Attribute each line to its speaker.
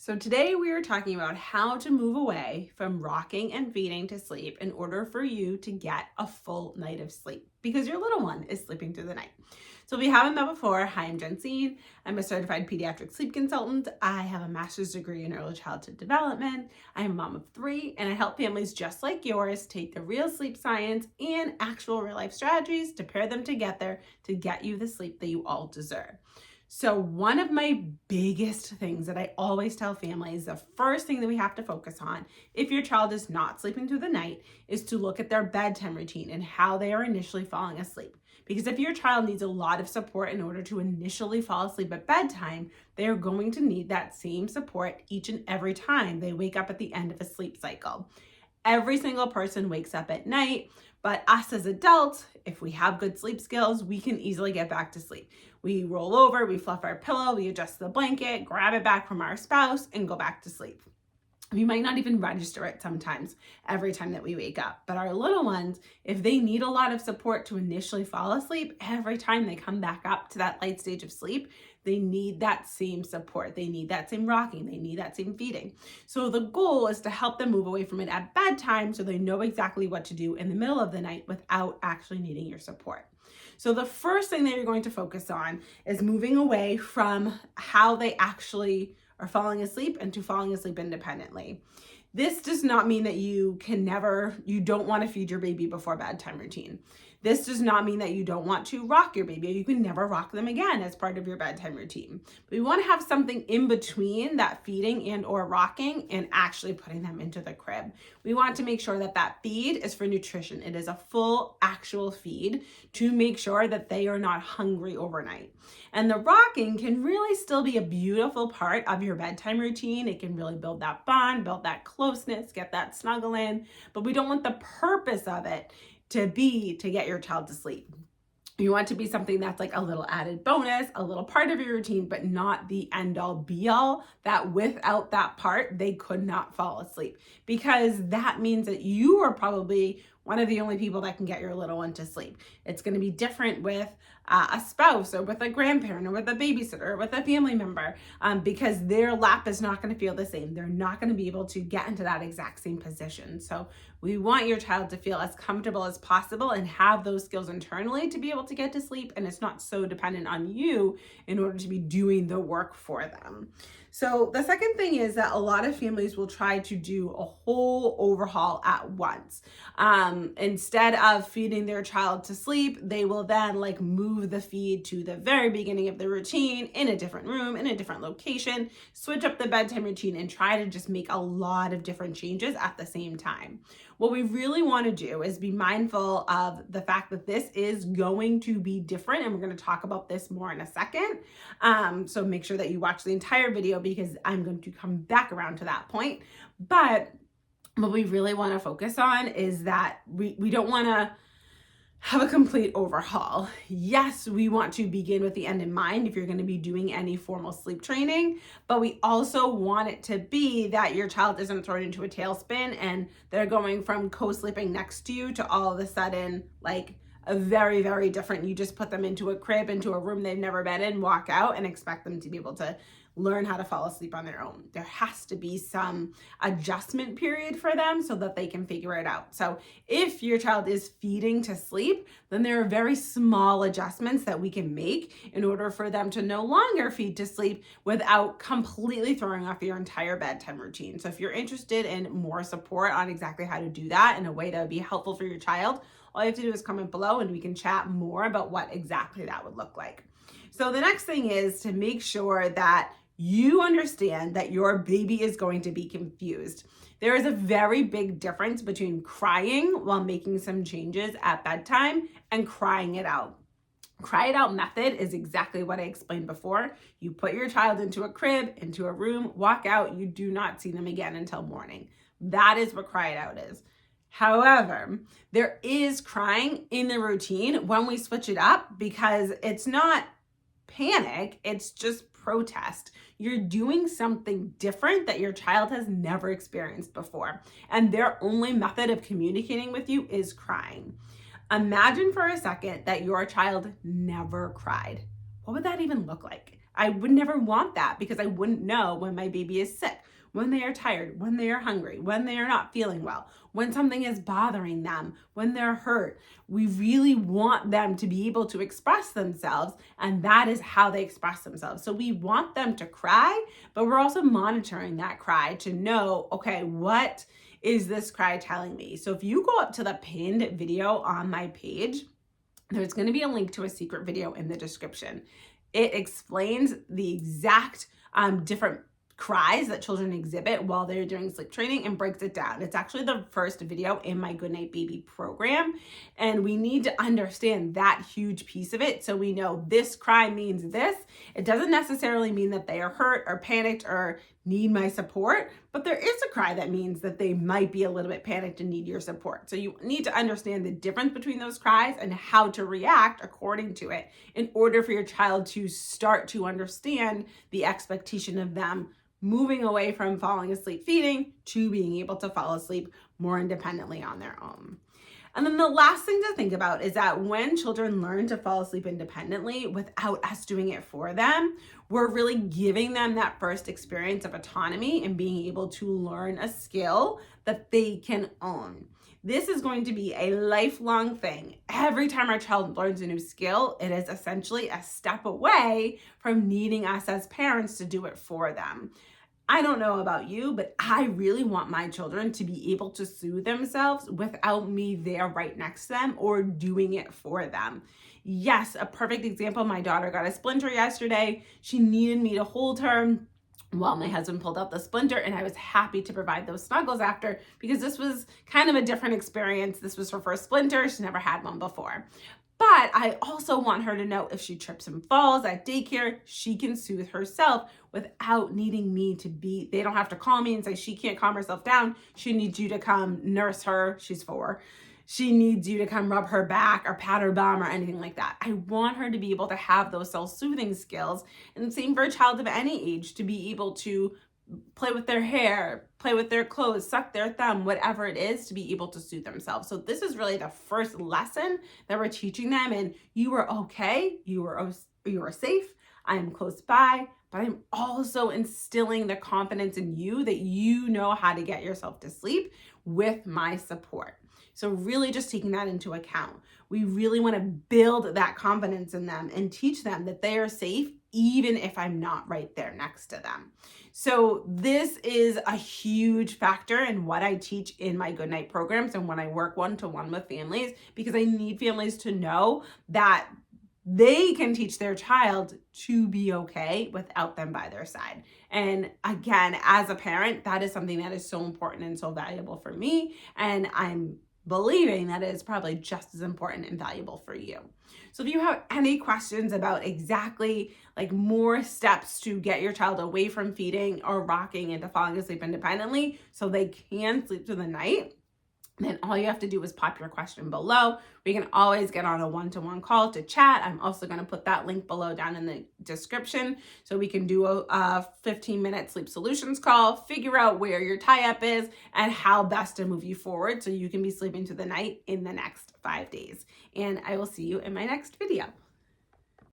Speaker 1: So today we are talking about how to move away from rocking and feeding to sleep in order for you to get a full night of sleep because your little one is sleeping through the night. So if we haven't met before, hi, I'm Jensine. I'm a certified pediatric sleep consultant. I have a master's degree in early childhood development. I'm a mom of 3, and I help families just like yours take the real sleep science and actual real life strategies to pair them together to get you the sleep that you all deserve. So one of my biggest things that I always tell families, the first thing that we have to focus on if your child is not sleeping through the night is to look at their bedtime routine and how they are initially falling asleep. Because if your child needs a lot of support in order to initially fall asleep at bedtime, they are going to need that same support each and every time they wake up at the end of a sleep cycle. Every single person wakes up at night, but us as adults, if we have good sleep skills, we can easily get back to sleep. We roll over, we fluff our pillow, we adjust the blanket, grab it back from our spouse, and go back to sleep. We might not even register it sometimes every time that we wake up. But our little ones, if they need a lot of support to initially fall asleep, every time they come back up to that light stage of sleep, they need that same support. They need that same rocking. They need that same feeding. So the goal is to help them move away from it at bedtime so they know exactly what to do in the middle of the night without actually needing your support. So the first thing that you're going to focus on is moving away from how they actually are falling asleep and to falling asleep independently. This does not mean that you don't want to feed your baby before bedtime routine. This does not mean that you don't want to rock your baby. You can never rock them again as part of your bedtime routine. But we want to have something in between that feeding and or rocking and actually putting them into the crib. We want to make sure that that feed is for nutrition. It is a full actual feed to make sure that they are not hungry overnight. And the rocking can really still be a beautiful part of your bedtime routine. It can really build that bond, build that closeness, get that snuggle in, but we don't want the purpose of it to be to get your child to sleep. You want to be something that's like a little added bonus, a little part of your routine, but not the end all be all, that without that part, they could not fall asleep. Because that means that you are probably one of the only people that can get your little one to sleep. It's going to be different with a spouse or with a grandparent or with a babysitter or with a family member because their lap is not going to feel the same. They're not going to be able to get into that exact same position. So we want your child to feel as comfortable as possible and have those skills internally to be able to get to sleep, and it's not so dependent on you in order to be doing the work for them. So the second thing is that a lot of families will try to do a whole overhaul at once. Instead of feeding their child to sleep, they will then move the feed to the very beginning of the routine in a different room, in a different location, switch up the bedtime routine and try to just make a lot of different changes at the same time. What we really want to do is be mindful of the fact that this is going to be different, and we're going to talk about this more in a second. So make sure that you watch the entire video because I'm going to come back around to that point. But what we really want to focus on is that we don't want to have a complete overhaul. Yes, we want to begin with the end in mind if you're going to be doing any formal sleep training, but we also want it to be that your child isn't thrown into a tailspin and they're going from co-sleeping next to you to all of a sudden a very, very different, you just put them into a crib, into a room they've never been in, walk out and expect them to be able to learn how to fall asleep on their own. There has to be some adjustment period for them so that they can figure it out. So if your child is feeding to sleep, then there are very small adjustments that we can make in order for them to no longer feed to sleep without completely throwing off your entire bedtime routine. So if you're interested in more support on exactly how to do that in a way that would be helpful for your child, all you have to do is comment below and we can chat more about what exactly that would look like. So the next thing is to make sure that you understand that your baby is going to be confused. There is a very big difference between crying while making some changes at bedtime and crying it out. Cry it out method is exactly what I explained before. You put your child into a crib, into a room, walk out, you do not see them again until morning. That is what cry it out is. However, there is crying in the routine when we switch it up because it's not panic, it's just protest. You're doing something different that your child has never experienced before, and their only method of communicating with you is crying. Imagine for a second that your child never cried. What would that even look like? I would never want that because I wouldn't know when my baby is sick, when they are tired, when they are hungry, when they are not feeling well, when something is bothering them, when they're hurt. We really want them to be able to express themselves, and that is how they express themselves. So we want them to cry, but we're also monitoring that cry to know, okay, what is this cry telling me? So if you go up to the pinned video on my page, there's going to be a link to a secret video in the description. It explains the exact different cries that children exhibit while they're doing sleep training and breaks it down. It's actually the first video in my Goodnight Baby program, and we need to understand that huge piece of it so we know this cry means this. It doesn't necessarily mean that they are hurt or panicked or need my support, but there is a cry that means that they might be a little bit panicked and need your support. So you need to understand the difference between those cries and how to react according to it in order for your child to start to understand the expectation of them moving away from falling asleep feeding to being able to fall asleep more independently on their own. And then the last thing to think about is that when children learn to fall asleep independently without us doing it for them, we're really giving them that first experience of autonomy and being able to learn a skill that they can own. This is going to be a lifelong thing. Every time our child learns a new skill, it is essentially a step away from needing us as parents to do it for them. I don't know about you, but I really want my children to be able to soothe themselves without me there right next to them or doing it for them. Yes, a perfect example, my daughter got a splinter yesterday. She needed me to hold her while my husband pulled out the splinter, and I was happy to provide those snuggles after because this was kind of a different experience. This was her first splinter. She never had one before. But I also want her to know if she trips and falls at daycare, she can soothe herself without needing me to be, they don't have to call me and say she can't calm herself down. She needs you to come nurse her. She's 4. She needs you to come rub her back or pat her bum or anything like that. I want her to be able to have those self-soothing skills. And the same for a child of any age, to be able to play with their hair, play with their clothes, suck their thumb, whatever it is, to be able to soothe themselves. So this is really the first lesson that we're teaching them. And you are okay. You are safe. I am close by, but I'm also instilling the confidence in you that you know how to get yourself to sleep with my support. So really just taking that into account. We really want to build that confidence in them and teach them that they are safe even if I'm not right there next to them. So this is a huge factor in what I teach in my Goodnight programs and when I work one-to-one with families, because I need families to know that they can teach their child to be okay without them by their side. And again, as a parent, that is something that is so important and so valuable for me. And I'm believing that it is probably just as important and valuable for you. So if you have any questions about exactly like more steps to get your child away from feeding or rocking into falling asleep independently so they can sleep through the night, then all you have to do is pop your question below. We can always get on a one-to-one call to chat. I'm also going to put that link below down in the description so we can do a 15-minute sleep solutions call, figure out where your tie-up is and how best to move you forward so you can be sleeping through the night in the next 5 days. And I will see you in my next video.